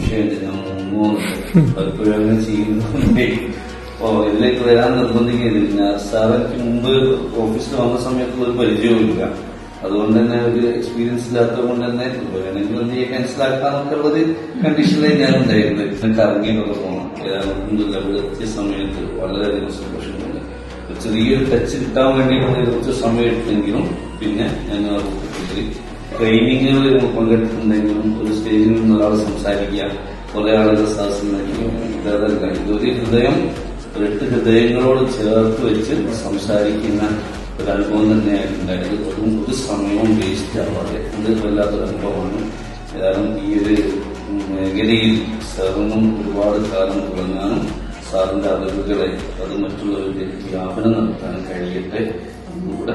സംശയമുണ്ട്, ഞാൻ മുങ്ങുന്നുണ്ട് പലപ്പോഴും അങ്ങനെ ചെയ്യുന്നുണ്ട്. അപ്പോ ഇതിലേക്ക് വരാൻ നിർബന്ധിക്കുന്നില്ല. സാറയ്ക്ക് മുമ്പ് ഓഫീസിൽ വന്ന സമയത്തുള്ള ഒരു പരിചയവുമില്ല, അതുകൊണ്ട് തന്നെ ഒരു എക്സ്പീരിയൻസ് ഇല്ലാത്തത് കൊണ്ട് തന്നെ വേണമെങ്കിൽ എന്ത് ചെയ്യാൻ ക്യാൻസലാക്കാന്നൊക്കെ ഉള്ളത് കണ്ടീഷനിലേ ഞാൻ ഉണ്ടായിരുന്നത്. എനിക്ക് ഇറങ്ങിയിട്ടൊക്കെ പോകണം. ഇവിടെ എത്തിയ സമയത്ത് വളരെയധികം സന്തോഷമുണ്ട്. ചെറിയൊരു ടച്ച് കിട്ടാൻ വേണ്ടിയിട്ട് കുറച്ച് സമയം എടുത്തെങ്കിലും പിന്നെ ഞാൻ ട്രെയിനിങ്ങുകളിൽ പങ്കെടുത്തിട്ടുണ്ടെങ്കിലും ഒരു സ്റ്റേജിൽ നിന്ന് ഒരാൾ സംസാരിക്കുക, കുറെ ആളുകൾ സാഹസിക്കും, ഇതൊരു ഹൃദയം 8 ഹൃദയങ്ങളോട് ചേർത്ത് വെച്ച് സംസാരിക്കുന്ന ഒരു അനുഭവം തന്നെയായിട്ടുണ്ടായത്. അതും ഒരു സമയവും വേസ്റ്റ് ആവാതെ അത് വല്ലാത്തൊരു അനുഭവമാണ്. ഏതായാലും ഈ ഒരു മേഖലയിൽ സാറിനും ഒരുപാട് കാലം തുടങ്ങാനും സാറിന്റെ അറിവുകളെ അത് മറ്റുള്ളവരുടെ വ്യാപനം നടത്താൻ കഴിയട്ടെ. ഇവിടെ